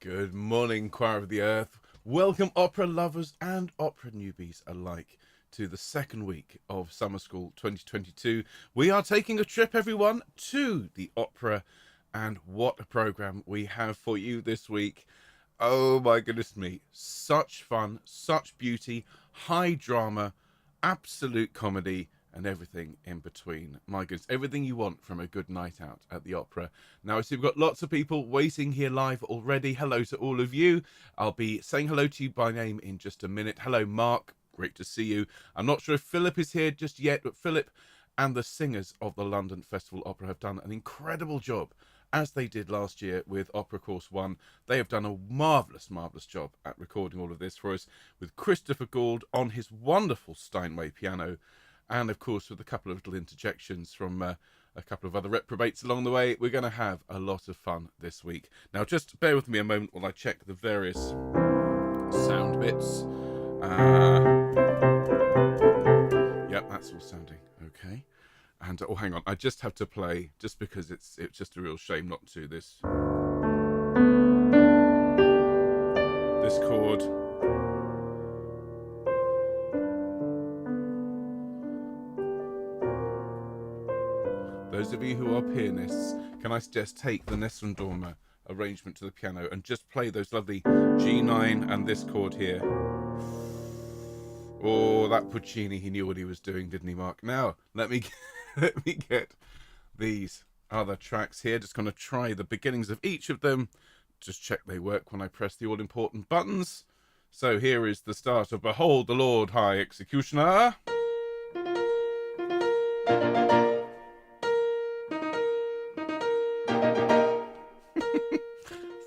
Good morning, Choir of the Earth. Welcome, opera lovers and opera newbies alike, to the second week of Summer School 2022. We are taking a trip, everyone, to the opera, and what a programme we have for you this week. Oh my goodness me, such fun, such beauty, high drama, absolute comedy, and everything in between. My goodness, everything you want from a good night out at the opera. Now, I see we've got lots of people waiting here live already. Hello to all of you. I'll be saying hello to you by name in just a minute. Hello, Mark. Great to see you. I'm not sure if Philip is here just yet, but Philip and the singers of the London Festival Opera have done an incredible job, as they did last year with Opera Course 1. They have done a marvellous, marvellous job at recording all of this for us, with Christopher Gould on his wonderful Steinway piano, and of course with a couple of little interjections from a couple of other reprobates along the way. We're going to have a lot of fun this week. Now, just bear with me a moment while I check the various sound bits. Yep, that's all sounding okay. And oh, hang on, I just have to play, just because it's just a real shame not to, this chord. Those of you who are pianists, can I suggest take the Nessun Dorma arrangement to the piano and just play those lovely G9 and this chord here. Oh, that Puccini, he knew what he was doing, didn't he, Mark? Now, let me get these other tracks here. Just going to try the beginnings of each of them. Just check they work when I press the all-important buttons. So here is the start of Behold the Lord High Executioner.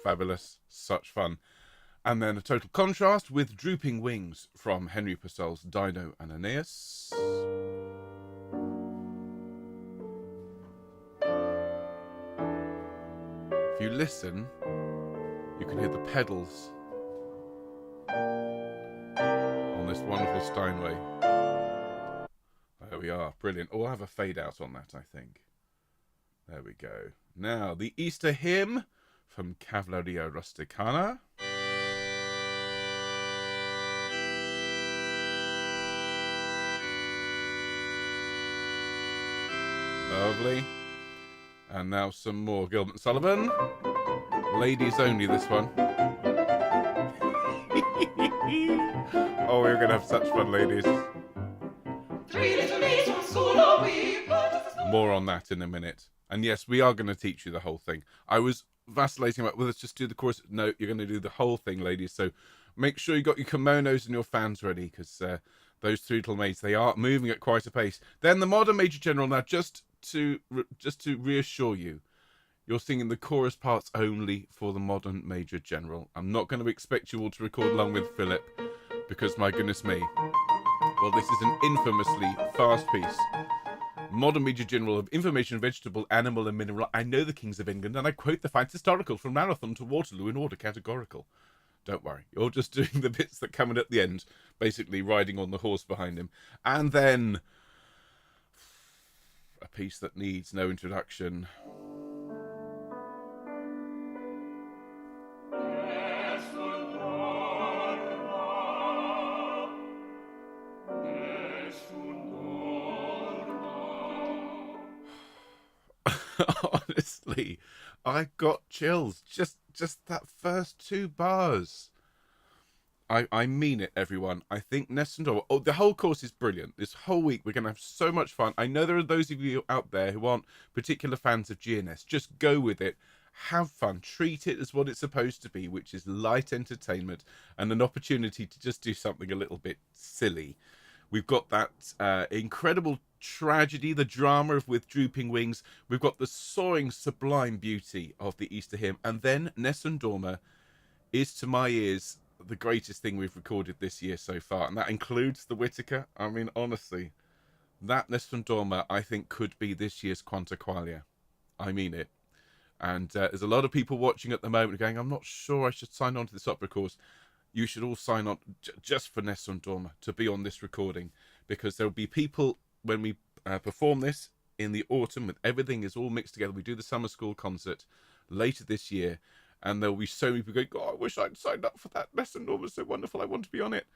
Fabulous, such fun. And then a total contrast with Drooping Wings from Henry Purcell's Dido and Aeneas. If you listen, you can hear the pedals on this wonderful Steinway. There we are, brilliant. Oh, I'll have a fade out on that, I think. There we go. Now, the Easter hymn from Cavelleria Rusticana. Lovely. And now some more Gilbert and Sullivan. Ladies only, this one. Oh, we're going to have such fun, ladies. More on that in a minute. And yes, we are going to teach you the whole thing. I was vacillating about whether to just do the chorus. No, you're going to do the whole thing, ladies. So make sure you got your kimonos and your fans ready, because those three little maids, they are moving at quite a pace. Then the modern Major General. Now, just to reassure you, you're singing the chorus parts only for the modern Major General. I'm not going to expect you all to record along with Philip, because my goodness me, well, this is an infamously fast piece. Modern Major General of Information, Vegetable, Animal and Mineral. I know the kings of England, and I quote the facts historical from Marathon to Waterloo in order categorical. Don't worry, you're just doing the bits that come in at the end, basically riding on the horse behind him. And then a piece that needs no introduction. Honestly, I got chills. Just that first two bars. I mean it, everyone. I think Nessun Dorma, oh, the whole course is brilliant. This whole week we're going to have so much fun. I know there are those of you out there who aren't particular fans of GNS. Just go with it. Have fun. Treat it as what it's supposed to be, which is light entertainment and an opportunity to just do something a little bit silly. We've got that incredible tragedy, the drama of With Drooping Wings. We've got the soaring, sublime beauty of the Easter hymn. And then Nessun Dorma is, to my ears, the greatest thing we've recorded this year so far. And that includes the Whittaker. I mean, honestly, that Nessun Dorma, I think, could be this year's Quanta Qualia. I mean it. And there's a lot of people watching at the moment going, I'm not sure I should sign on to this opera course. You should all sign on just for Nessun Dorma to be on this recording, because there'll be people when we perform this in the autumn, when everything is all mixed together. We do the summer school concert later this year, And there'll be so many people going, "God, I wish I'd signed up for that lesson. It was so wonderful. I want to be on it."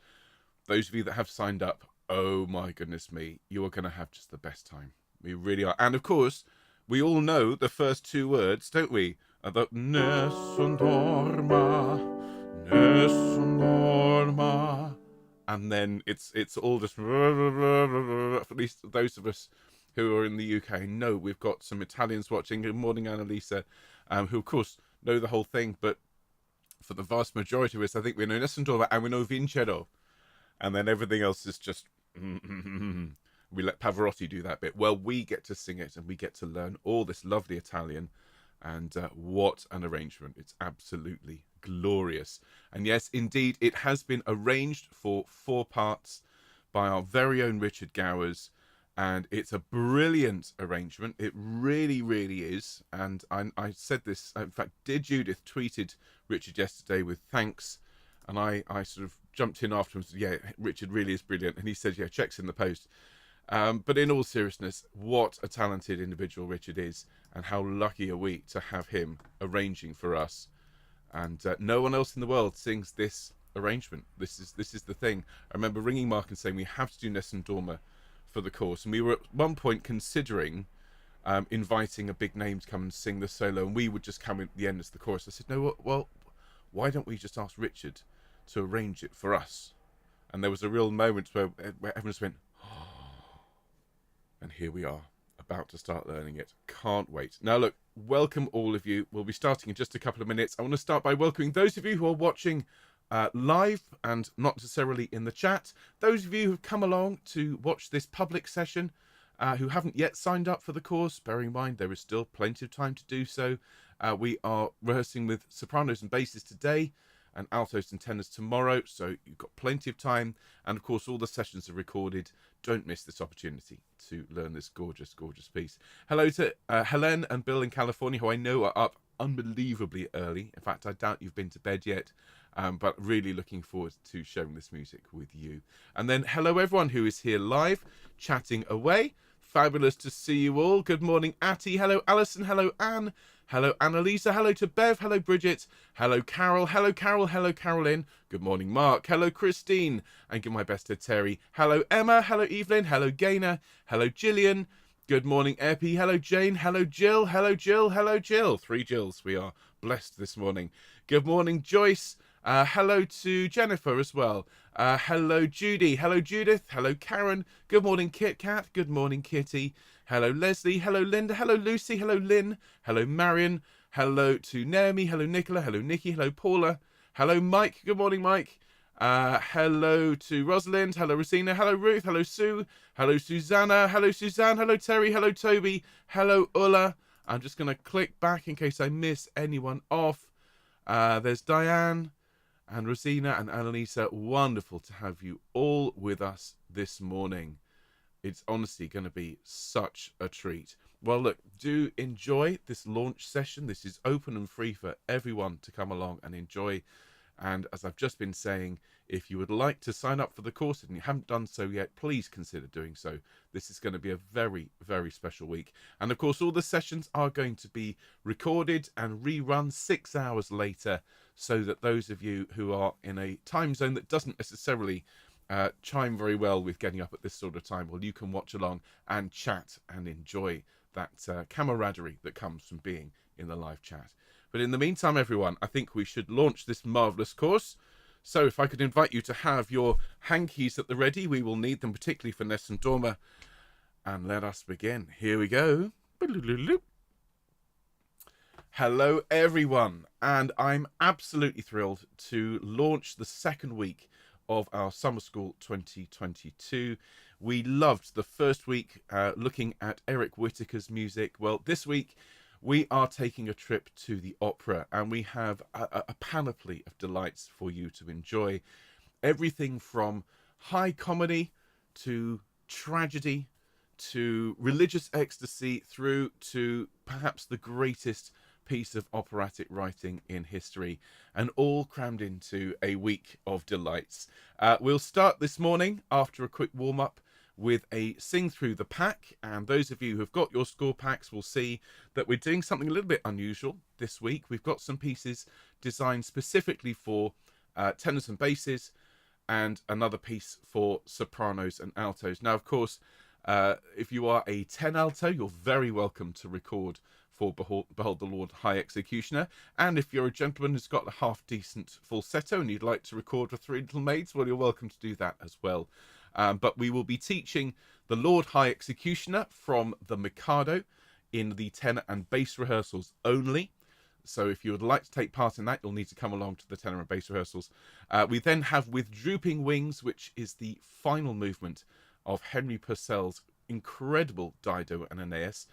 Those of you that have signed up, oh my goodness me, you are going to have just the best time. We really are. And of course, we all know the first two words, don't we? The Nessun Dorma, Nessun Dorma. And then it's all just, at least those of us who are in the UK know we've got some Italians watching. Good morning, Annalisa, who of course know the whole thing, but for the vast majority of us, I think we know Nessun Dorma and we know Vincero. And then everything else is just, we let Pavarotti do that bit. Well, we get to sing it and we get to learn all this lovely Italian. And what an arrangement. It's absolutely glorious. And yes, indeed, it has been arranged for 4 parts by our very own Richard Gowers. And it's a brilliant arrangement. It really, really is. And I said this, in fact, Dear Judith tweeted Richard yesterday with thanks. And I sort of jumped in afterwards. Yeah, Richard really is brilliant. And he said, yeah, checks in the post. But in all seriousness, what a talented individual Richard is, and how lucky are we to have him arranging for us. And no one else in the world sings this arrangement. This is the thing. I remember ringing Mark and saying we have to do Nessun Dorma for the course, and we were at one point considering inviting a big name to come and sing the solo, and we would just come in at the end as the chorus. I said, no, well, why don't we just ask Richard to arrange it for us? And there was a real moment where everyone just went, and here we are, about to start learning it. Can't wait. Now, look, welcome all of you. We'll be starting in just a couple of minutes. I want to start by welcoming those of you who are watching live and not necessarily in the chat. Those of you who've come along to watch this public session who haven't yet signed up for the course, bearing in mind there is still plenty of time to do so. We are rehearsing with sopranos and basses today, and altos and tenors tomorrow, so you've got plenty of time. And of course, all the sessions are recorded. Don't miss this opportunity to learn this gorgeous, gorgeous piece. Hello to Helen and Bill in California, who I know are up unbelievably early. In fact, I doubt you've been to bed yet, but really looking forward to sharing this music with you. And then hello everyone who is here live, chatting away. Fabulous to see you all. Good morning, Atty. Hello, Alison. Hello, Anne. Hello, Annalisa. Hello to Bev. Hello, Bridget. Hello, Carol. Hello, Carol. Hello, Carolyn. Good morning, Mark. Hello, Christine. And give my best to Terry. Hello, Emma. Hello, Evelyn. Hello, Gaynor. Hello, Gillian. Good morning, Epi. Hello, Jane. Hello, Jill. Hello, Jill. Hello, Jill. 3 Jills. We are blessed this morning. Good morning, Joyce. Hello to Jennifer as well. Hello, Judy. Hello, Judith. Hello, Karen. Good morning, Kit Kat. Good morning, Kitty. Hello, Leslie. Hello, Linda. Hello, Lucy. Hello, Lynn. Hello, Marion. Hello to Naomi. Hello, Nicola. Hello, Nikki. Hello, Paula. Hello, Mike. Good morning, Mike. Hello to Rosalind. Hello, Rosina. Hello, Ruth. Hello, Sue. Hello, Susanna. Hello, Suzanne. Hello, Terry. Hello, Toby. Hello, Ulla. I'm just going to click back in case I miss anyone off. There's Diane and Rosina and Annalisa. Wonderful to have you all with us this morning. It's honestly going to be such a treat. Well, look, do enjoy this launch session. This is open and free for everyone to come along and enjoy. And as I've just been saying, if you would like to sign up for the course and you haven't done so yet, please consider doing so. This is going to be a very, very special week. And of course, all the sessions are going to be recorded and rerun 6 hours later, so that those of you who are in a time zone that doesn't necessarily chime very well with getting up at this sort of time, well, you can watch along and chat and enjoy that camaraderie that comes from being in the live chat. But in the meantime, everyone, I think we should launch this marvellous course. So if I could invite you to have your hankies at the ready, we will need them, particularly for Nessun Dorma. And let us begin. Here we go. Hello, everyone. And I'm absolutely thrilled to launch the second week of our Summer School 2022. We loved the first week looking at Eric Whittaker's music. Well, this week we are taking a trip to the opera, and we have a panoply of delights for you to enjoy. Everything from high comedy to tragedy to religious ecstasy through to perhaps the greatest piece of operatic writing in history, and all crammed into a week of delights. We'll start this morning after a quick warm-up with a sing through the pack. And those of you who've got your score packs will see that we're doing something a little bit unusual this week. We've got some pieces designed specifically for tenors and basses, and another piece for sopranos and altos. Now, of course, if you are a 10 alto, you're very welcome to record for Behold the Lord High Executioner. And if you're a gentleman who's got a half-decent falsetto and you'd like to record for Three Little Maids, well, you're welcome to do that as well. But we will be teaching the Lord High Executioner from the Mikado in the tenor and bass rehearsals only. So if you would like to take part in that, you'll need to come along to the tenor and bass rehearsals. We then have With Drooping Wings, which is the final movement of Henry Purcell's incredible Dido and Aeneas,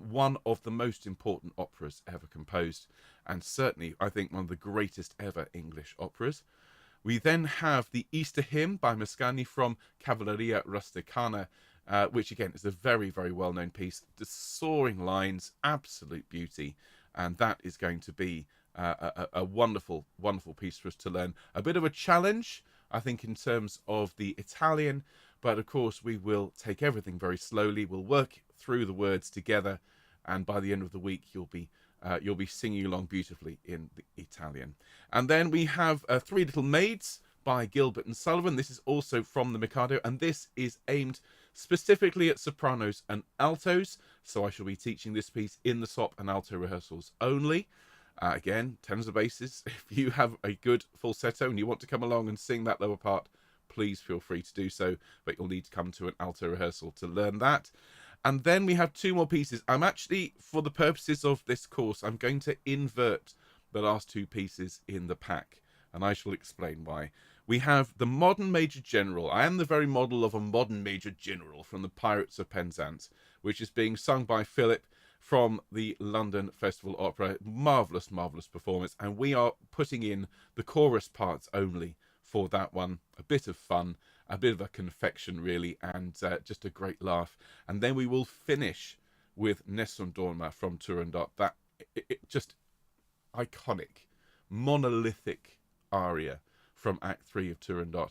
one of the most important operas ever composed, and certainly, I think, one of the greatest ever English operas. We then have the Easter Hymn by Mascagni from Cavelleria Rusticana, which again is a very, very well-known piece. The soaring lines, absolute beauty, and that is going to be a wonderful, wonderful piece for us to learn. A bit of a challenge, I think, in terms of the Italian, but of course we will take everything very slowly. We'll work through the words together, and by the end of the week you'll be singing along beautifully in the Italian. And then we have Three Little Maids by Gilbert and Sullivan. This is also from the Mikado, and this is aimed specifically at sopranos and altos. So I shall be teaching this piece in the sop and alto rehearsals only. Again, tenors and basses. If you have a good falsetto and you want to come along and sing that lower part, please feel free to do so, but you'll need to come to an alto rehearsal to learn that. And then we have two more pieces. I'm actually, for the purposes of this course, I'm going to invert the last two pieces in the pack, and I shall explain why. We have the Modern Major General. I am the very model of a modern Major General from the Pirates of Penzance, which is being sung by Philip from the London Festival Opera. Marvellous, marvellous performance, and we are putting in the chorus parts only for that one. A bit of fun, a bit of a confection really, and just a great laugh. And then we will finish with Nessun Dorma from Turandot. That just iconic, monolithic aria from Act 3 of Turandot.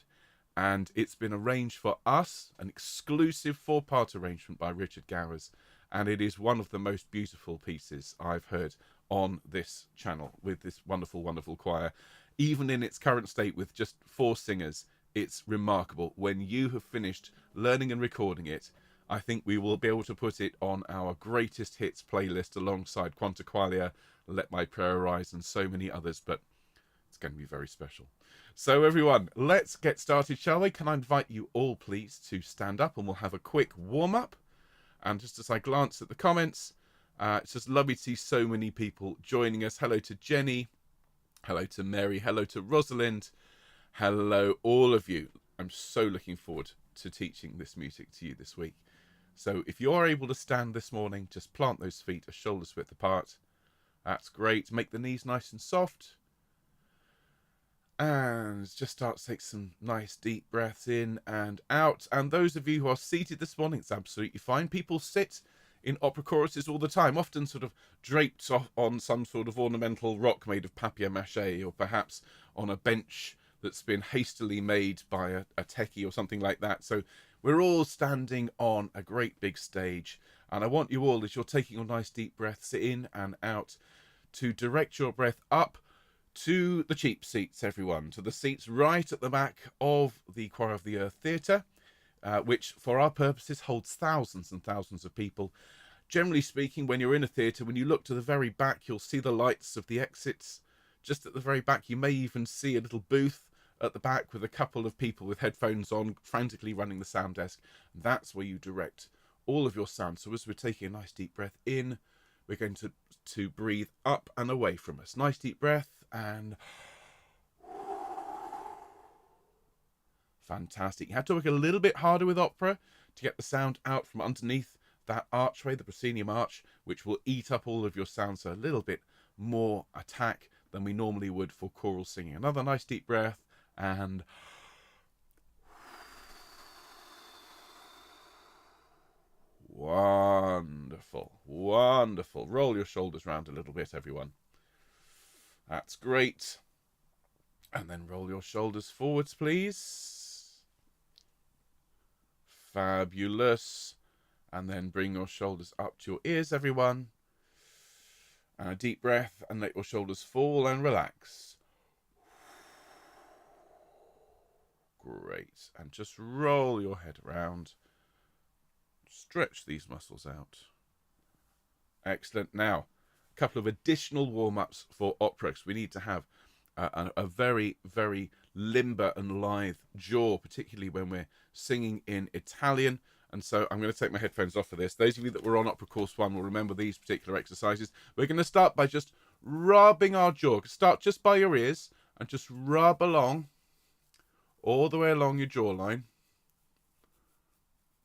And it's been arranged for us, an exclusive 4-part arrangement by Richard Gowers, and it is one of the most beautiful pieces I've heard on this channel with this wonderful, wonderful choir. Even in its current state with just 4 singers, it's remarkable. When you have finished learning and recording it, I think we will be able to put it on our greatest hits playlist alongside Quanta Qualia, Let My Prayer Arise, and so many others, but it's going to be very special. So everyone, let's get started, shall we? Can I invite you all, please, to stand up, and we'll have a quick warm-up. And just as I glance at the comments, it's just lovely to see so many people joining us. Hello to Jenny. Hello to Mary. Hello to Rosalind. Hello, all of you. I'm so looking forward to teaching this music to you this week. So if you are able to stand this morning, just plant those feet a shoulder's width apart. That's great. Make the knees nice and soft. And just start to take some nice deep breaths in and out. And those of you who are seated this morning, it's absolutely fine. People sit in opera choruses all the time, often sort of draped on some sort of ornamental rock made of papier-mâché, or perhaps on a bench that's been hastily made by a techie or something like that. So we're all standing on a great big stage, and I want you all, as you're taking your nice deep breaths in and out, to direct your breath up to the cheap seats, everyone, to the seats right at the back of the Choir of the Earth Theatre, which for our purposes holds thousands and thousands of people. Generally speaking, when you're in a theatre, when you look to the very back, you'll see the lights of the exits. Just at the very back, you may even see a little booth at the back with a couple of people with headphones on, frantically running the sound desk. That's where you direct all of your sound. So as we're taking a nice deep breath in, we're going to breathe up and away from us. Nice deep breath, and fantastic. You have to work a little bit harder with opera to get the sound out from underneath that archway, the proscenium arch, which will eat up all of your sound, so a little bit more attack than we normally would for choral singing. Another nice deep breath, and wonderful, wonderful. Roll your shoulders round a little bit, everyone. That's great. And then roll your shoulders forwards, please. Fabulous. And then bring your shoulders up to your ears, everyone. And a deep breath, and let your shoulders fall and relax. Great. And just roll your head around. Stretch these muscles out. Excellent. Now, a couple of additional warm-ups for opera, because we need to have a very, very limber and lithe jaw, particularly when we're singing in Italian. And so I'm going to take my headphones off for this. Those of you that were on Opera Course 1 will remember these particular exercises. We're going to start by just rubbing our jaw. Start just by your ears and just rub along, all the way along your jawline,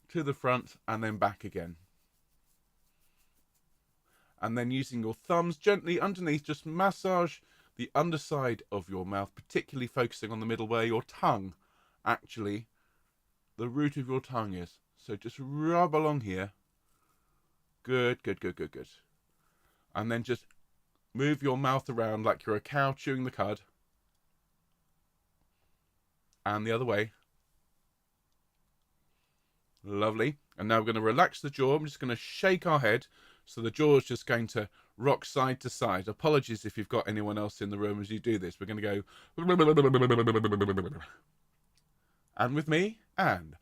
to the front and then back again. And then using your thumbs gently underneath, just massage the underside of your mouth, particularly focusing on the middle where your tongue, actually, the root of your tongue is. So just rub along here. Good, good, good, good, good. And then just move your mouth around like you're a cow chewing the cud. And the other way. Lovely. And now we're going to relax the jaw. I'm just going to shake our head. So the jaw is just going to rock side to side. Apologies if you've got anyone else in the room as you do this. We're going to go. And with me. And.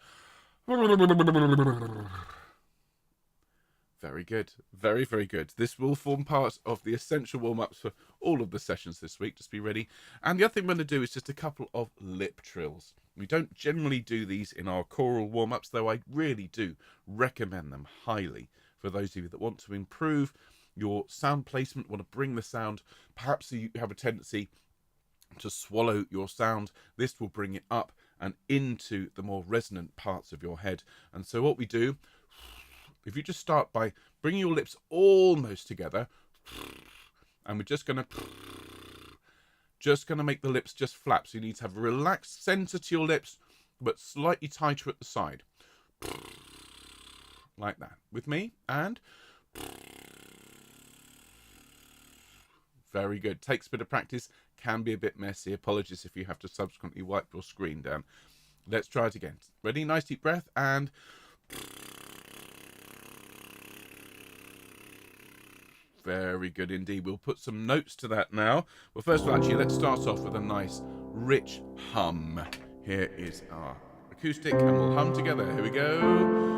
Very good. Very, very good. This will form part of the essential warm-ups for all of the sessions this week. Just be ready. And the other thing we're going to do is just a couple of lip trills. We don't generally do these in our choral warm-ups, though I really do recommend them highly for those of you that want to improve your sound placement, want to bring the sound. Perhaps you have a tendency to swallow your sound. This will bring it up and into the more resonant parts of your head. And so what we do, if you just start by bringing your lips almost together, and we're just going to make the lips just flap. So you need to have a relaxed center to your lips, but slightly tighter at the side. Like that. With me, and very good. Takes a bit of practice, can be a bit messy. Apologies if you have to subsequently wipe your screen down. Let's try it again. Ready? Nice deep breath, and very good indeed. We'll put some notes to that now. Well, first of all, actually, let's start off with a nice, rich hum. Here is our acoustic, and we'll hum together. Here we go.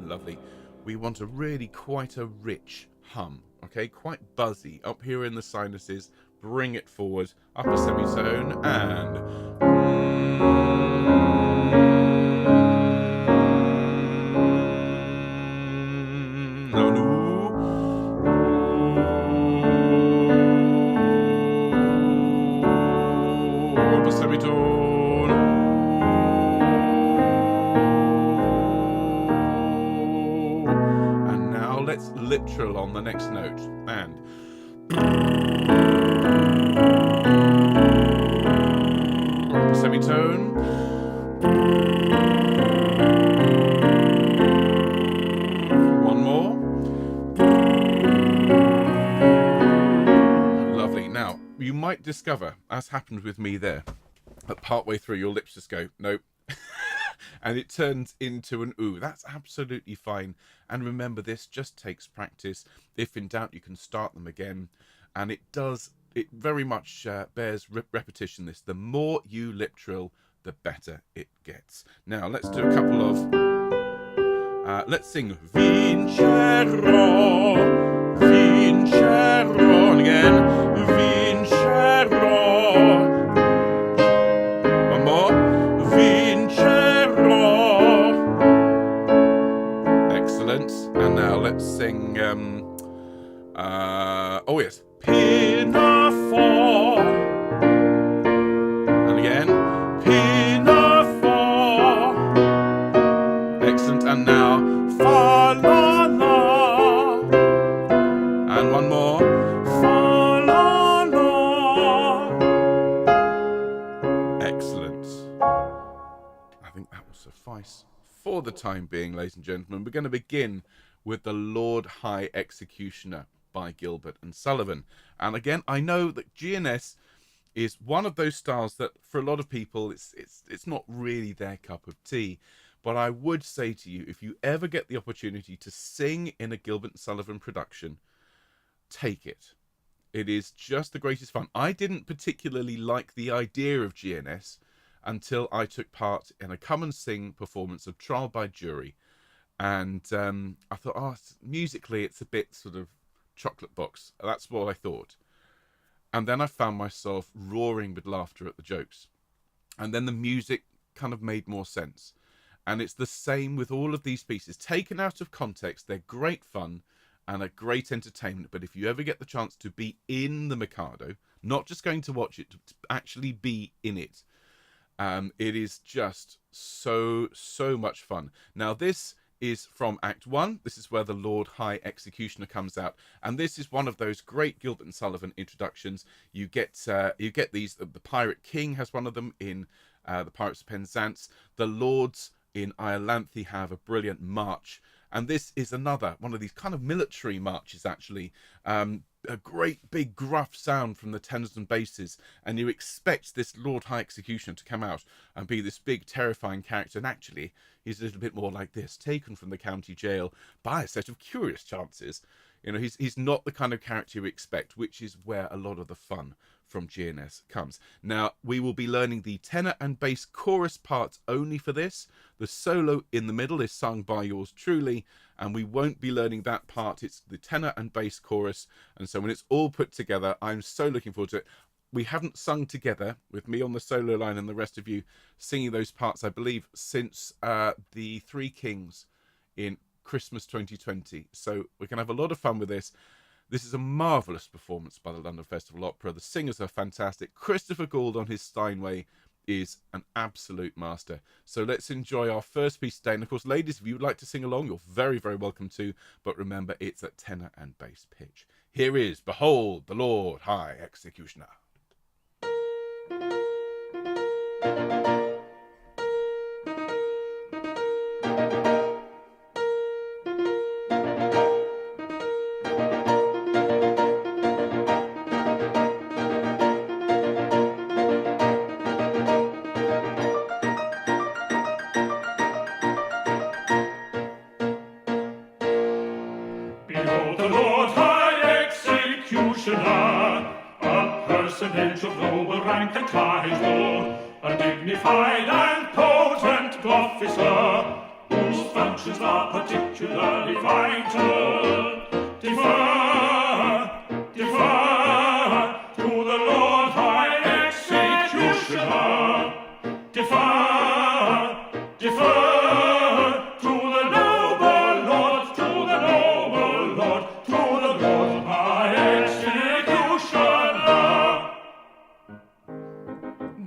Lovely. We want a really quite a rich hum, okay? Quite buzzy. Up here in the sinuses, bring it forward, upper semitone, and upper semitone. And now let's lip trill on the next note, and semitone, one more, lovely. Now you might discover, as happened with me there, that partway through your lips just go nope, and it turns into an ooh. That's absolutely fine. And remember, this just takes practice. If in doubt, you can start them again, and it very much bears repetition. This, the more you lip trill, the better it gets. Now let's do a couple of let's sing Vincerò, Vincerò, and again Vincerò, one more, Vincerò. Excellent. And now let's sing oh yes, Pinafore, and again Pinafore. Excellent. And now fa la la, and one more, fa la la. Excellent. I think that will suffice for the time being, ladies and gentlemen. We're going to begin with the Lord High Executioner. by Gilbert and Sullivan. And again, I know that GNS is one of those styles that for a lot of people it's not really their cup of tea. But I would say to you, if you ever get the opportunity to sing in a Gilbert and Sullivan production, take it. It is just the greatest fun. I didn't particularly like the idea of GNS until I took part in a come and sing performance of Trial by Jury. And I thought, oh, musically it's a bit sort of chocolate box. That's what I thought. And then I found myself roaring with laughter at the jokes. And then the music kind of made more sense. And it's the same with all of these pieces. Taken out of context, they're great fun and a great entertainment. But if you ever get the chance to be in the Mikado, not just going to watch it, to actually be in it, it is just so much fun. Now, this is from Act 1. This is where the Lord High Executioner comes out. And this is one of those great Gilbert and Sullivan introductions. You get these. The Pirate King has one of them in the Pirates of Penzance. The Lords in Iolanthe have a brilliant march, and this is another one of these kind of military marches, actually. A great big gruff sound from the tenors and basses, and you expect this Lord High Executioner to come out and be this big terrifying character, and actually he's a little bit more like this, taken from the county jail by a set of curious chances. You know, he's not the kind of character you expect, which is where a lot of the fun from GNS comes. Now, we will be learning the tenor and bass chorus parts only for this. The solo in the middle is sung by yours truly, and we won't be learning that part. It's the tenor and bass chorus, and so when it's all put together, I'm so looking forward to it. We haven't sung together with me on the solo line and the rest of you singing those parts, I believe, since the Three Kings in Christmas 2020. So we're going to have a lot of fun with this. This is a marvellous performance by the London Festival Opera. The singers are fantastic. Christopher Gould on his Steinway is an absolute master. So let's enjoy our first piece today. And of course, ladies, if you would like to sing along, you're very, very welcome to. But remember, it's at tenor and bass pitch. Here is Behold the Lord High Executioner.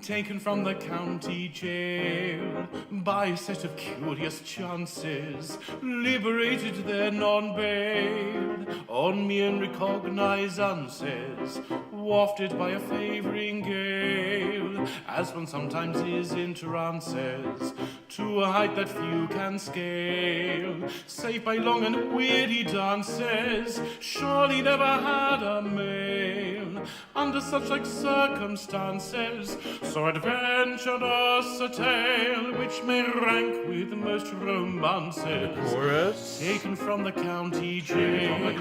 Taken from the county jail by a set of curious chances, liberated then on bail, on mere recognizances, wafted by a favouring gale, as one sometimes is in trances, to a height that few can scale, save by long and weary dances, surely never had a male, under such like circumstances, so adventurous a tale which may rank with most romances. Chorus. Taken from the county jail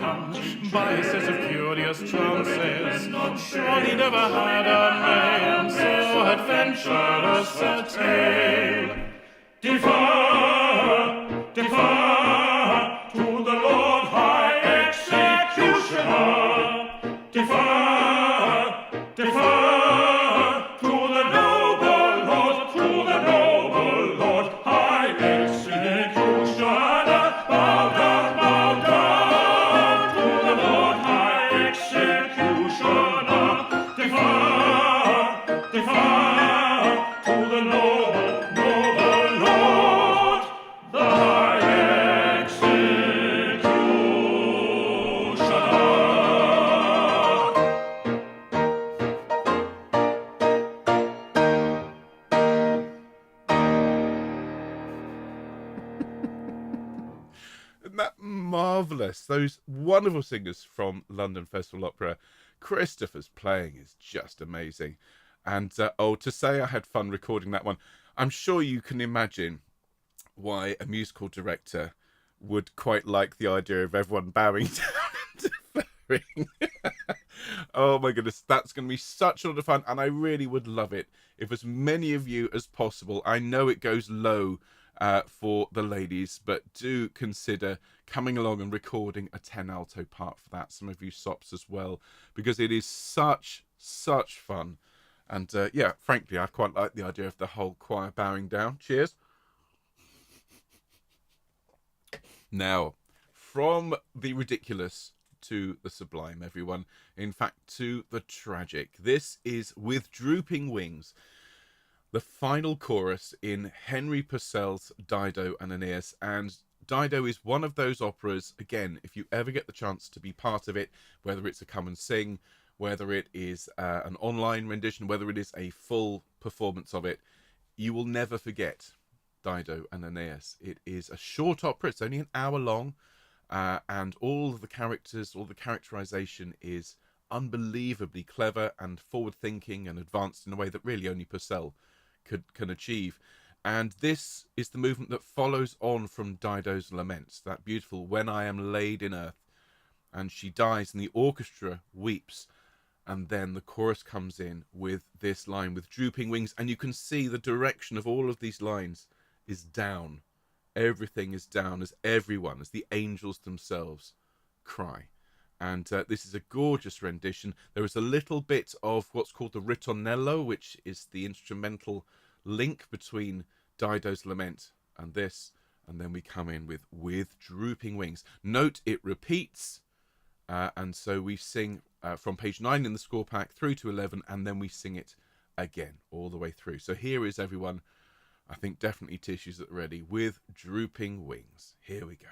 by a set of curious chances, surely never had a name so adventurous a tale. Defer, defer to the Lord High Executioner. Defer, defer. Defer to the noble, noble Lord. that marvellous? Those wonderful singers from London Festival Opera. Christopher's playing is just amazing. And to say I had fun recording that one, I'm sure you can imagine why a musical director would quite like the idea of everyone bowing down and deferring. Oh my goodness, that's going to be such a lot of fun, and I really would love it if as many of you as possible. I know it goes low for the ladies, but do consider coming along and recording a 10 alto part for that. Some of you sops as well, because it is such fun. And yeah, frankly, I quite like the idea of the whole choir bowing down. Cheers. Now, from the ridiculous to the sublime, everyone. In fact, to the tragic. This is With Drooping Wings, the final chorus in Henry Purcell's Dido and Aeneas. And Dido is one of those operas, again, if you ever get the chance to be part of it, whether it's a come and sing, whether it is an online rendition, whether it is a full performance of it, you will never forget Dido and Aeneas. It is a short opera, it's only an hour long, and all of the characters, all the characterization is unbelievably clever and forward-thinking and advanced in a way that really only Purcell can achieve. And this is the movement that follows on from Dido's Laments, that beautiful "When I am laid in earth," and she dies and the orchestra weeps, and then the chorus comes in with this line, "With drooping wings," and you can see the direction of all of these lines is down. Everything is down as everyone, as the angels themselves, cry. And this is a gorgeous rendition. There is a little bit of what's called the ritornello, which is the instrumental link between Dido's Lament and this, and then we come in with Drooping Wings. Note it repeats, and so we sing from page 9 in the score pack through to 11, and then we sing it again all the way through. So here is everyone, I think definitely tissues at the ready, with Drooping Wings. Here we go.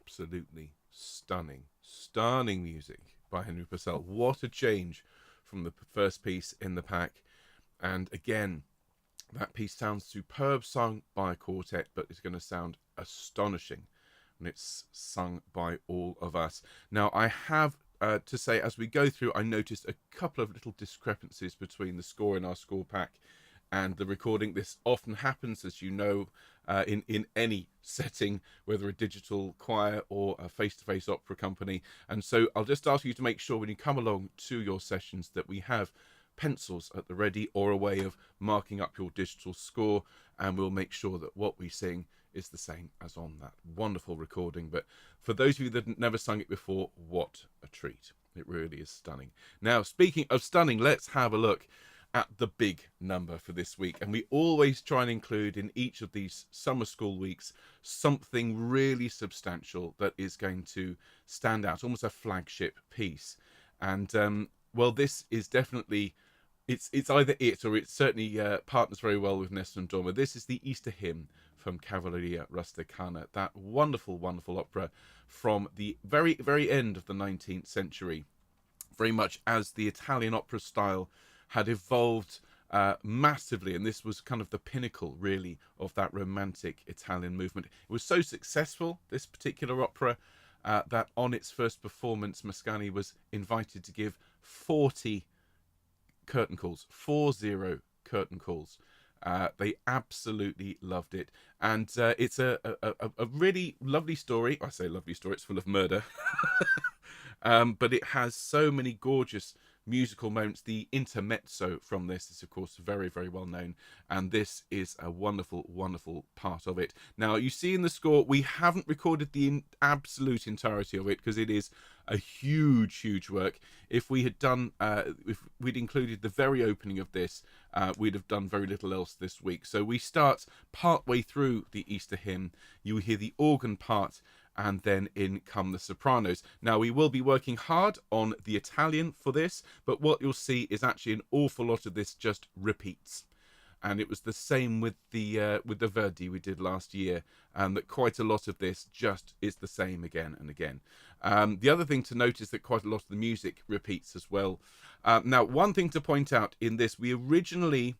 absolutely stunning, stunning music by Henry Purcell. What a change from the first piece in the pack. And again, that piece sounds superb, sung by a quartet, but it's going to sound astonishing when it's sung by all of us. Now, I have to say, as we go through, I noticed a couple of little discrepancies between the score in our score pack and the recording. This often happens, as you know, in any setting, whether a digital choir or a face-to-face opera company. And so I'll just ask you to make sure when you come along to your sessions that we have pencils at the ready or a way of marking up your digital score, and we'll make sure that what we sing is the same as on that wonderful recording. But for those of you that have never sung it before, what a treat. It really is stunning. Now, speaking of stunning, let's have a look at the big number for this week. And we always try and include in each of these summer school weeks something really substantial that is going to stand out, almost a flagship piece. And well, this is definitely, it's either it or it certainly partners very well with Nessun and Dorma. This is the Easter hymn from Cavelleria Rusticana, that wonderful, wonderful opera from the very, very end of the 19th century, very much as the Italian opera style had evolved massively, and this was kind of the pinnacle, really, of that romantic Italian movement. It was so successful, this particular opera, that on its first performance, Mascagni was invited to give 40 curtain calls, 40 curtain calls. They absolutely loved it, and it's a really lovely story. I say lovely story, it's full of murder, but it has so many gorgeous musical moments. The intermezzo from this is, of course, very, very well known, and this is a wonderful, wonderful part of it. Now, you see in the score, we haven't recorded the absolute entirety of it because it is a huge, huge work. If we had done, if we'd included the very opening of this, we'd have done very little else this week. So we start part way through the Easter hymn. You hear the organ part, and then in come the sopranos. Now, we will be working hard on the Italian for this, but what you'll see is actually an awful lot of this just repeats. And it was the same with the Verdi we did last year, that quite a lot of this just is the same again and again. The other thing to note is that quite a lot of the music repeats as well. Now, one thing to point out in this, we originally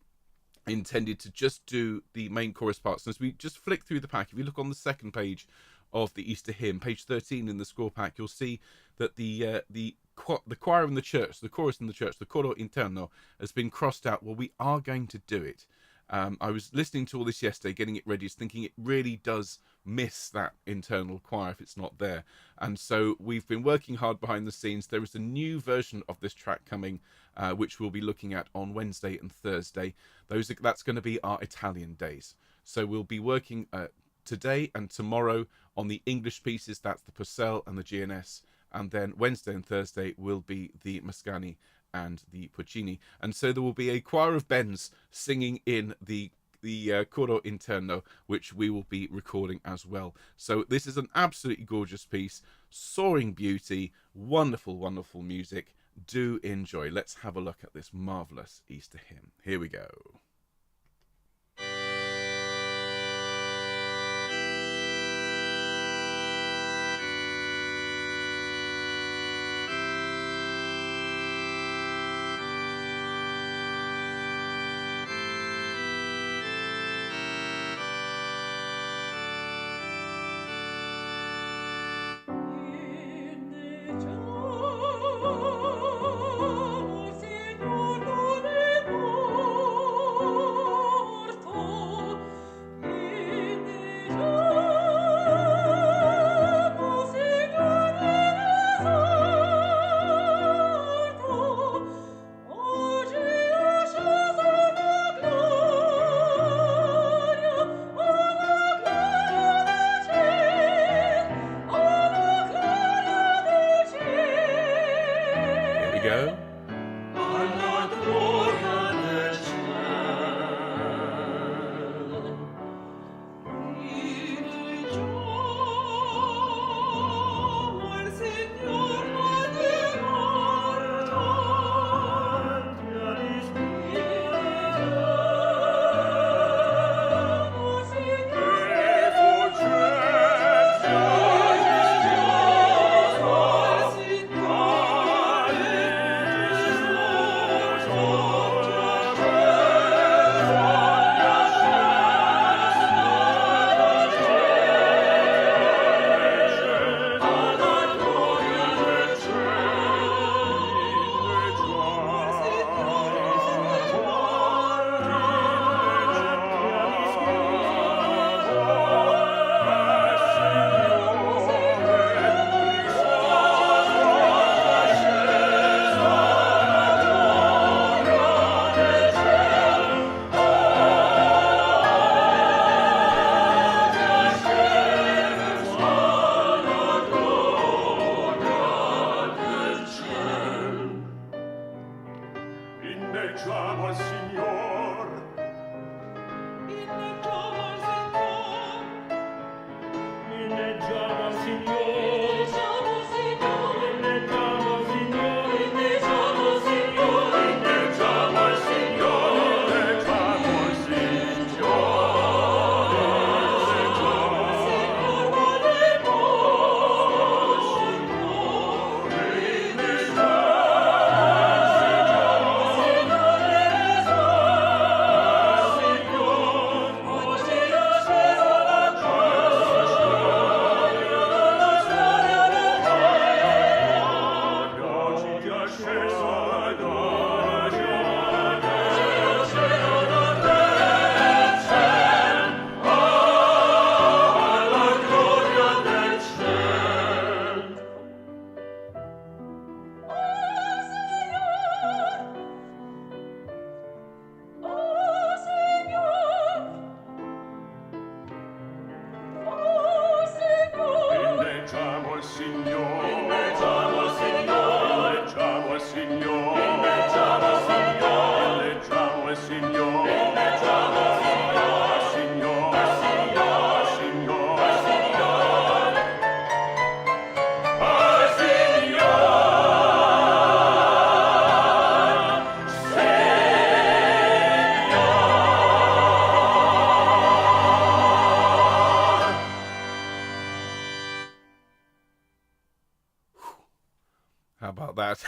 intended to just do the main chorus parts. And as we just flick through the pack, if you look on the second page of the Easter hymn, page 13 in the score pack, you'll see that the choir in the church, the chorus in the church, the coro interno, has been crossed out. Well, we are going to do it. I was listening to all this yesterday, getting it ready, thinking it really does miss that internal choir if it's not there. And so we've been working hard behind the scenes. There is a new version of this track coming, which we'll be looking at on Wednesday and Thursday. That's going to be our Italian days. So we'll be working today and tomorrow on the English pieces. That's the Purcell and the GNS, and then Wednesday and Thursday will be the Mascagni and the Puccini. And so there will be a choir of Bens singing in the coro interno, which we will be recording as well. So this is an absolutely gorgeous piece, soaring beauty, wonderful, wonderful music. Do enjoy. Let's have a look at this marvelous Easter hymn. Here we go. How about that?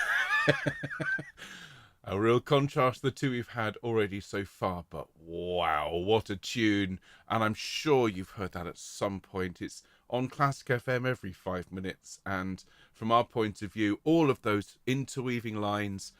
A real contrast to the two we've had already so far, but wow, what a tune. And I'm sure you've heard that at some point. It's on Classic FM every 5 minutes, and from our point of view, all of those interweaving lines,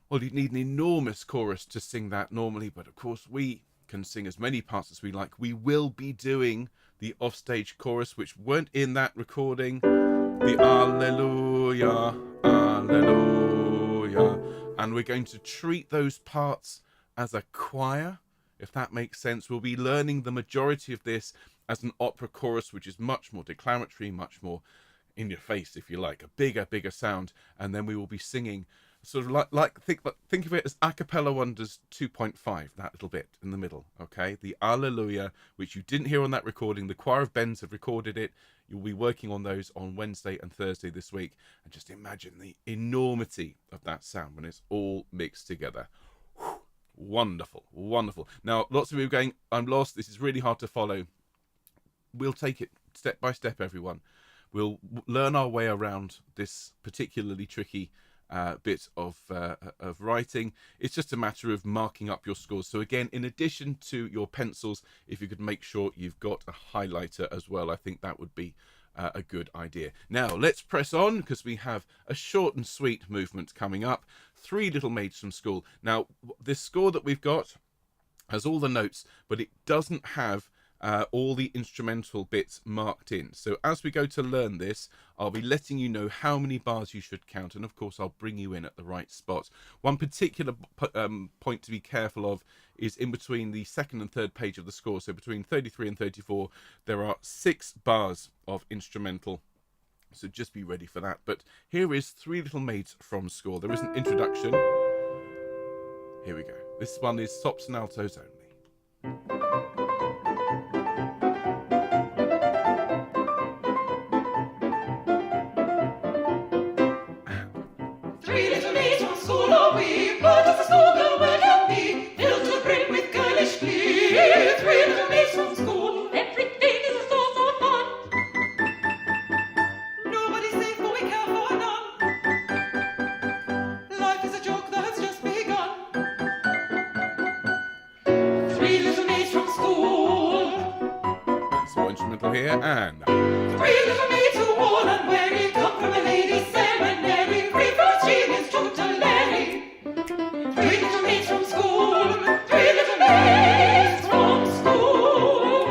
well, you need an enormous chorus to sing that normally, but of course we can sing as many parts as we like. We will be doing the offstage chorus, which weren't in that recording, the Alleluia, Alleluia, and we're going to treat those parts as a choir, if that makes sense. We'll be learning the majority of this as an opera chorus, which is much more declamatory, much more in your face, if you like, a bigger sound, and then we will be singing sort of think of it as a cappella wonders 2.5, that little bit in the middle, okay? The Alleluia, which you didn't hear on that recording. The Choir of Bens have recorded it. You'll be working on those on Wednesday and Thursday this week, and just imagine the enormity of that sound when it's all mixed together. Whew. Wonderful, wonderful. Now, lots of you are going, I'm lost, this is really hard to follow. We'll take it step by step, everyone. We'll learn our way around this particularly tricky bit of writing. It's just a matter of marking up your scores. So again, in addition to your pencils, if you could make sure you've got a highlighter as well, I think that would be a good idea. Now let's press on, because we have a short and sweet movement coming up. Three Little Maids from School. Now this score that we've got has all the notes, but it doesn't have all the instrumental bits marked in. So as we go to learn this, I'll be letting you know how many bars you should count, and of course I'll bring you in at the right spot. One particular point to be careful of is in between the second and third page of the score, so between 33 and 34, there are 6 bars of instrumental, so just be ready for that. But here is Three Little Maids from School. There is an introduction. Here we go. This one is sops and altos only. Here and Three little maids who all unwary come from a lady's seminary, free from genius tutelary. Three little maids from school, three little maids from school.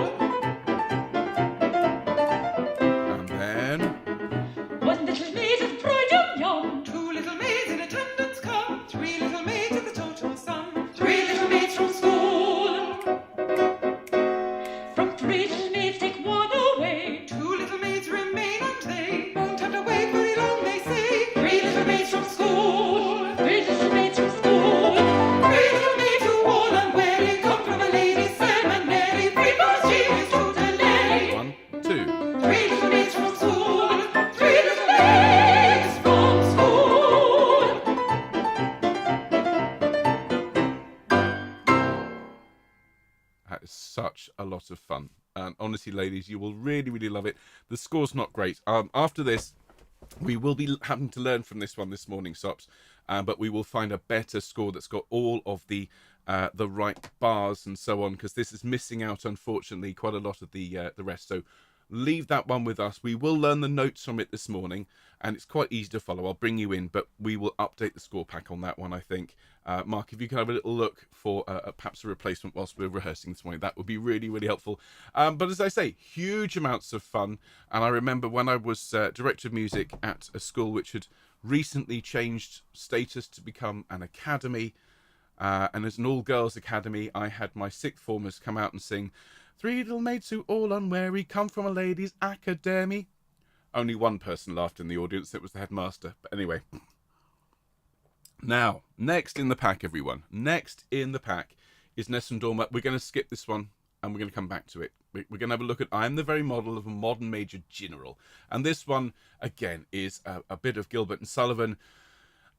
And then One little maid is bright and young, two little maids in attendance come, three little maids in the total sum. Three little maids from school. From three little maids take one away, two little maids remain and they won't have to wait very long, they say. Three little maids from school, three little maids from school. Three little maids who all unwary come from a lady's seminary, free from genius tutelary. 1, 2. Three little maids from school, three little maids from school. That is such a lot of fun. And honestly, ladies, you will really love it. The score's not great. After this, we will be having to learn from this one this morning, Sops, but we will find a better score that's got all of the right bars and so on, because this is missing out, unfortunately, quite a lot of the rest. So leave that one with us. We will learn the notes from it this morning, and it's quite easy to follow. I'll bring you in, but we will update the score pack on that one, I think. Mark, if you could have a little look for perhaps a replacement whilst we're rehearsing this morning, that would be really helpful. But as I say, huge amounts of fun. And I remember when I was director of music at a school which had recently changed status to become an academy, and as an all-girls academy, I had my sixth formers come out and sing Three Little Maids who all unwary come from a ladies' academy. Only one person laughed in the audience. It was the headmaster. But anyway. Now, next in the pack, everyone. Next in the pack is Nessun Dorma. We're going to skip this one, and we're going to come back to it. We're going to have a look at I Am the Very Model of a Modern Major General. And this one, again, is a bit of Gilbert and Sullivan.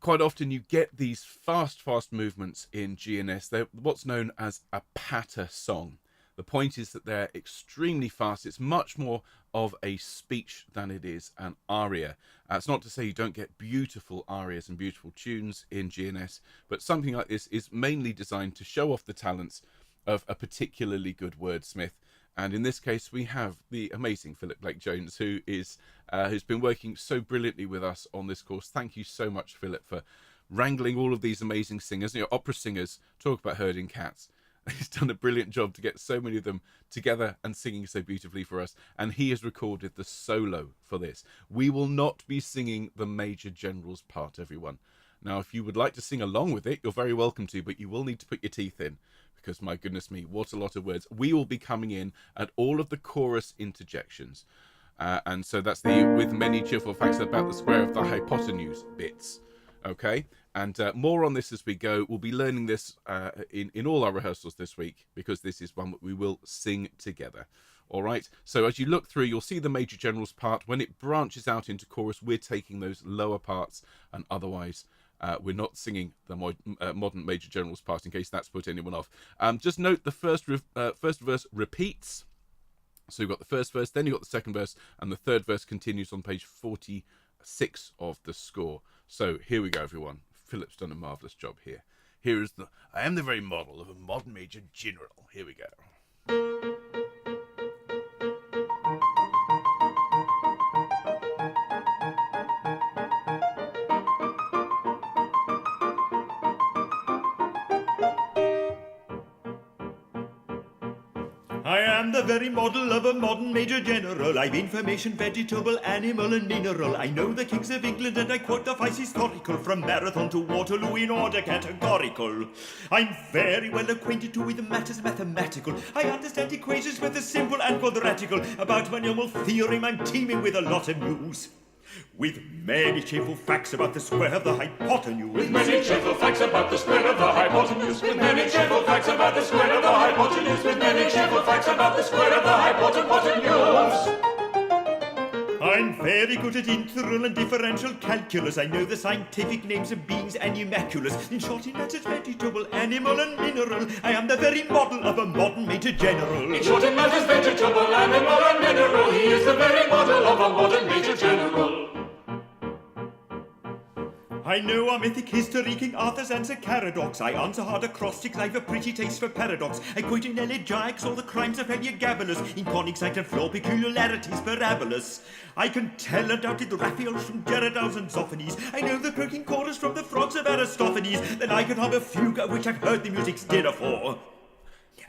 Quite often you get these fast movements in GNS. They're what's known as a patter song. The point is that they're extremely fast. It's much more of a speech than it is an aria. It's not to say you don't get beautiful arias and beautiful tunes in GNS, but something like this is mainly designed to show off the talents of a particularly good wordsmith. And in this case, we have the amazing Philip Blake-Jones, who is who's been working so brilliantly with us on this course. Thank you so much, Philip, for wrangling all of these amazing singers. You know, opera singers talk about herding cats. He's done a brilliant job to get so many of them together and singing so beautifully for us. And he has recorded the solo for this. We will not be singing the Major General's part, everyone. Now, if you would like to sing along with it, you're very welcome to, but you will need to put your teeth in. Because, my goodness me, what a lot of words. We will be coming in at all of the chorus interjections. And so that's the with many cheerful facts about the square of the hypotenuse bits. Okay? And more on this as we go. We'll be learning this in all our rehearsals this week, because this is one that we will sing together. All right? So as you look through, you'll see the Major General's part. When it branches out into chorus, we're taking those lower parts, and otherwise we're not singing the modern Major General's part, in case that's put anyone off. Just note the first verse repeats. So you've got the first verse, then you've got the second verse, and the third verse continues on page 46 of the score. So here we go, everyone. Philip's done a marvellous job here. Here is I am the very model of a modern Major General. Here we go. I am the very model of a modern Major General. I've information, vegetable, animal and mineral. I know the kings of England and I quote the vice historical, from Marathon to Waterloo in order categorical. I'm very well acquainted too with matters mathematical. I understand equations whether simple and quadratical. About my normal theorem I'm teeming with a lot of news. With many cheerful facts about the square of the hypotenuse. With many cheerful facts about the square of the hypotenuse. With many cheerful facts about the square of the hypotenuse. With many cheerful facts about the square of the hypotenuse. I'm very good at integral and differential calculus. I know the scientific names of beings and unimaculous. In short, in matters vegetable, animal and mineral, I am the very model of a modern Major General. In short, in matters vegetable, animal and mineral, he is the very model of a modern Major General. I know our mythic history, King Arthur's answer Caradox. I answer hard acrostics, I've a pretty taste for paradox. I quote in elegiacs all the crimes of Heliogabalus, in conic sight and floor peculiarities parabolous. I can tell undoubted Raphaels from Gerardals and Zophanies. I know the croaking chorus from the frogs of Aristophanes. Then I can hum a fugue of which I've heard the music's dinner for.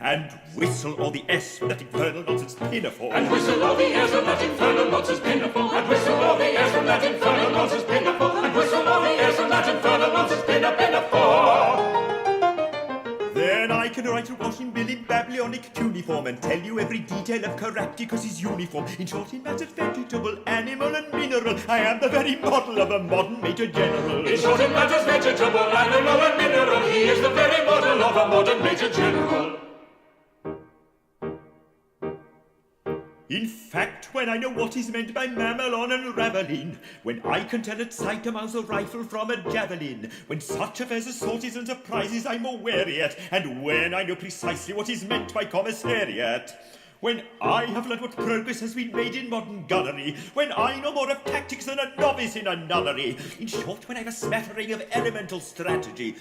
And whistle all the S from that infernal nonsense pinafore. And whistle all the airs from that infernal nonsense pinafore. And whistle all the airs from that infernal nonsense pinafore. And whistle all the airs from that infernal nonsense pinafore. Then I can write a washing bill in Babylonic cuneiform and tell you every detail of Caractacus' uniform. In short, in matters vegetable, animal and mineral, I am the very model of a modern Major General. In short, in matters vegetable, animal and mineral, he is the very model of a modern Major General. In fact, when I know what is meant by mamelon and ravelin, when I can tell at sight a Mauser rifle from a javelin, when such affairs as sorties and surprises I'm aware yet, and when I know precisely what is meant by commissariat, when I have learned what progress has been made in modern gunnery, when I know more of tactics than a novice in a nunnery, in short, when I've a smattering of elemental strategy,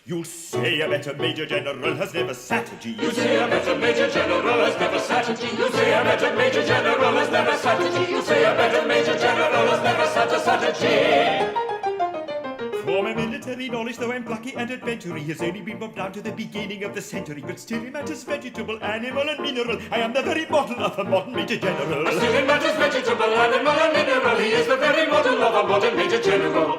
you'll say a better Major General has never sat a G. You say a better Major General has never sat a G. You say a better Major General has never sat a G. You say a better Major General has never sat a G. For my military knowledge, though I'm plucky and adventurous, has only been bobbed down to the beginning of the century, but still in matters vegetable, animal and mineral, I am the very model of a modern Major General. Still in matters vegetable, animal and mineral, he is the very model of a modern Major General.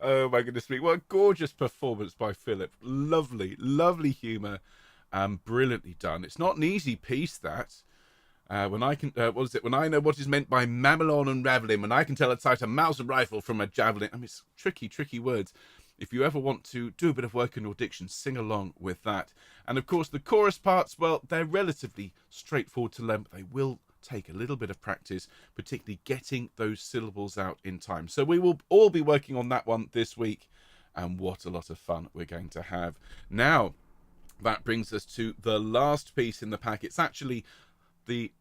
Oh my goodness me, what a gorgeous performance by Philip. Lovely, lovely humour. Brilliantly done. It's not an easy piece, that. When I can, when I know what is meant by mamelon and ravelin, when I can tell at sight a Mauser rifle from a javelin. I mean, it's tricky words. If you ever want to do a bit of work in your diction, sing along with that. And of course, the chorus parts, well, they're relatively straightforward to learn, but they will take a little bit of practice, particularly getting those syllables out in time. So we will all be working on that one this week. and what a lot of fun we're going to have. Now, that brings us to the last piece in the pack. It's actually the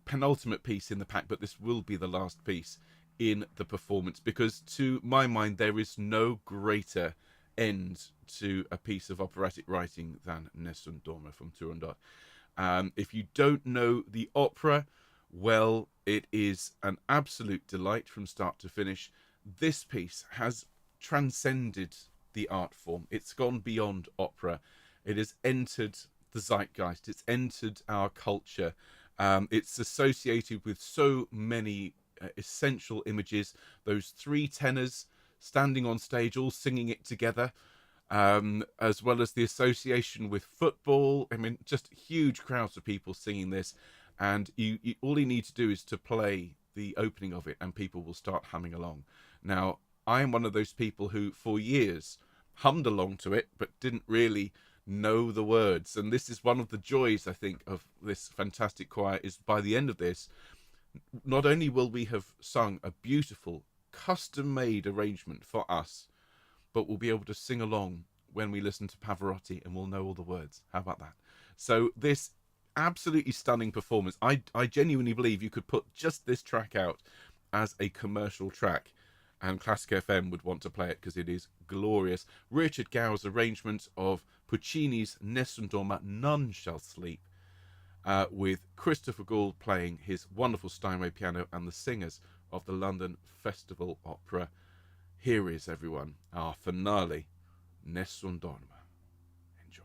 penultimate piece in the pack, but this will be the last piece in the performance, because to my mind there is no greater end to a piece of operatic writing than Nessun Dorma from Turandot. If you don't know the opera, well, it is an absolute delight from start to finish. This piece has transcended the art form. It's gone beyond opera. It has entered the zeitgeist. It's entered our culture. It's associated with so many essential images. Those three tenors standing on stage, all singing it together, as well as the association with football. I mean, just huge crowds of people singing this. And all you need to do is to play the opening of it and people will start humming along. Now, I am one of those people who for years hummed along to it but didn't really know the words, and this is one of the joys, I think, of this fantastic choir, is by the end of this, not only will we have sung a beautiful custom-made arrangement for us, but we'll be able to sing along when we listen to Pavarotti and we'll know all the words. How about that? So this absolutely stunning performance, I genuinely believe you could put just this track out as a commercial track and Classic FM would want to play it because it is glorious. Richard Gower's arrangement of Puccini's Nessun Dorma, None Shall Sleep, with Christopher Gould playing his wonderful Steinway piano and the singers of the London Festival Opera. Here is, everyone, our finale, Nessun Dorma. Enjoy.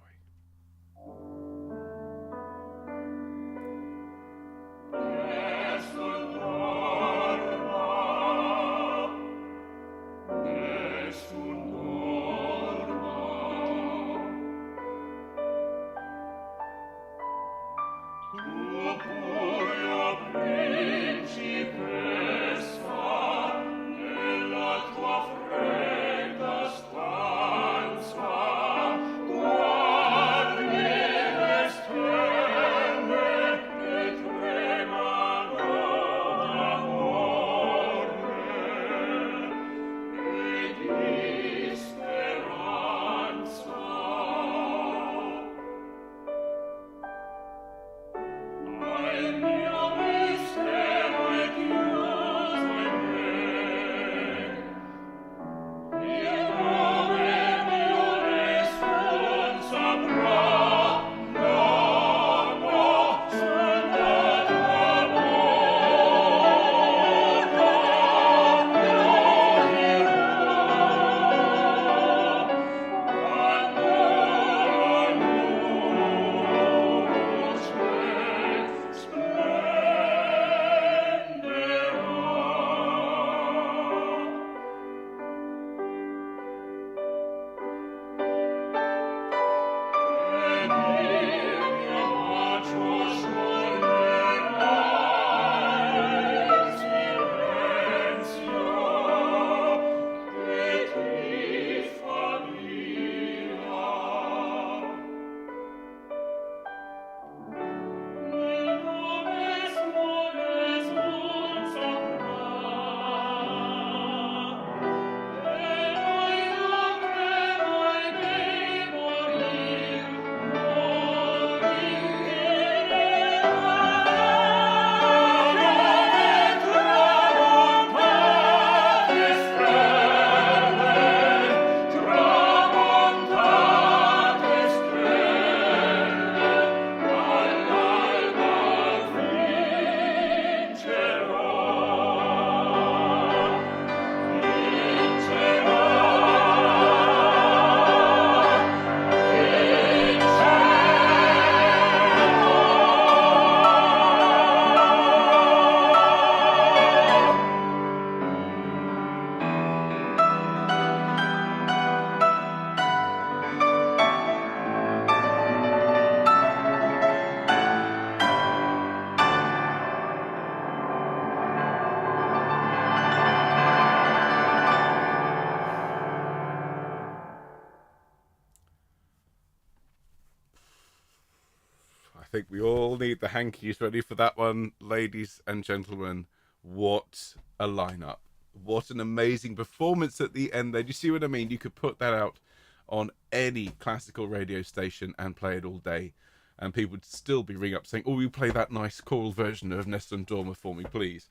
I think we all need the hankies ready for that one, ladies and gentlemen. What a lineup. What an amazing performance at the end there. Do you see what I mean? You could put that out on any classical radio station and play it all day, and people would still be ringing up saying, oh, you play that nice choral version of Nessun Dorma for me, please.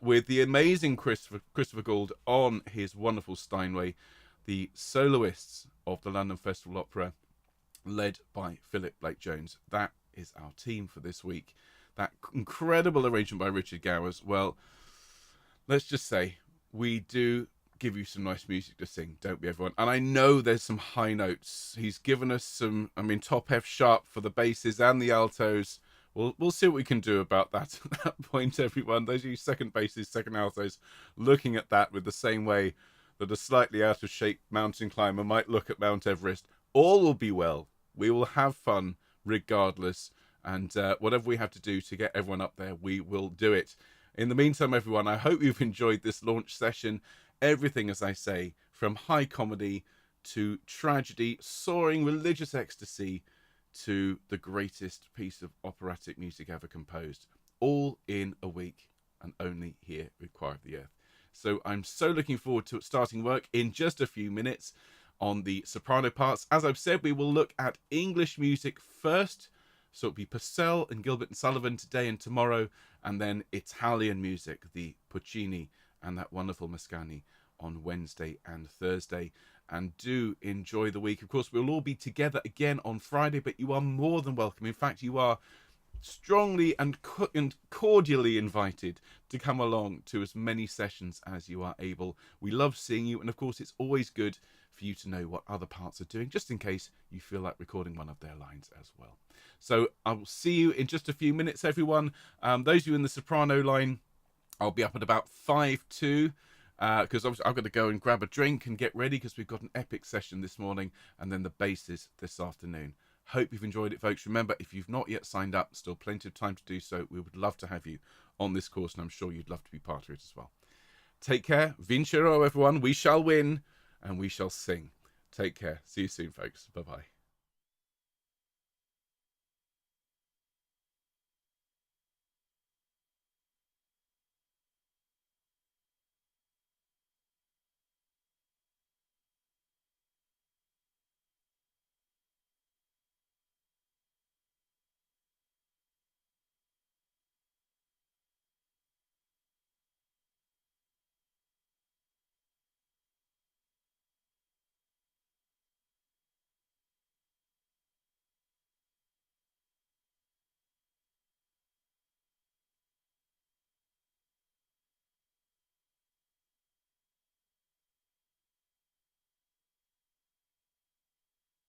With the amazing Christopher Gould on his wonderful Steinway, the soloists of the London Festival Opera, led by Philip Blake-Jones. That is our team for this week. That incredible arrangement by Richard Gowers. Well, let's just say we do give you some nice music to sing, don't we, everyone? And I know there's some high notes. He's given us some, top F sharp for the basses and the altos. We'll see what we can do about that at that point, everyone. Those are you second basses, second altos, looking at that with the same way that a slightly out of shape mountain climber might look at Mount Everest. All will be well. We will have fun regardless. And whatever we have to do to get everyone up there, we will do it. In the meantime, everyone, I hope you've enjoyed this launch session. Everything, as I say, from high comedy to tragedy, soaring religious ecstasy, to the greatest piece of operatic music ever composed. All in a week, and only here with Choir of the Earth. So I'm so looking forward to starting work in just a few minutes on the soprano parts. As I've said, we will look at English music first. So it'll be Purcell and Gilbert and Sullivan today and tomorrow, and then Italian music, the Puccini and that wonderful Mascagni on Wednesday and Thursday. And do enjoy the week. Of course, we'll all be together again on Friday, but you are more than welcome. In fact, you are strongly and cordially invited to come along to as many sessions as you are able. We love seeing you, and of course, it's always good for you to know what other parts are doing, just in case you feel like recording one of their lines as well. So I will see you in just a few minutes, everyone. Those of you in the soprano line, I'll be up at about 5-2, because obviously I've got to go and grab a drink and get ready because we've got an epic session this morning, and then the basses this afternoon. Hope you've enjoyed it, folks. Remember, if you've not yet signed up, still plenty of time to do so. We would love to have you on this course, and I'm sure you'd love to be part of it as well. Take care. Vincero, everyone. We shall win, and we shall sing. Take care. See you soon, folks. Bye-bye.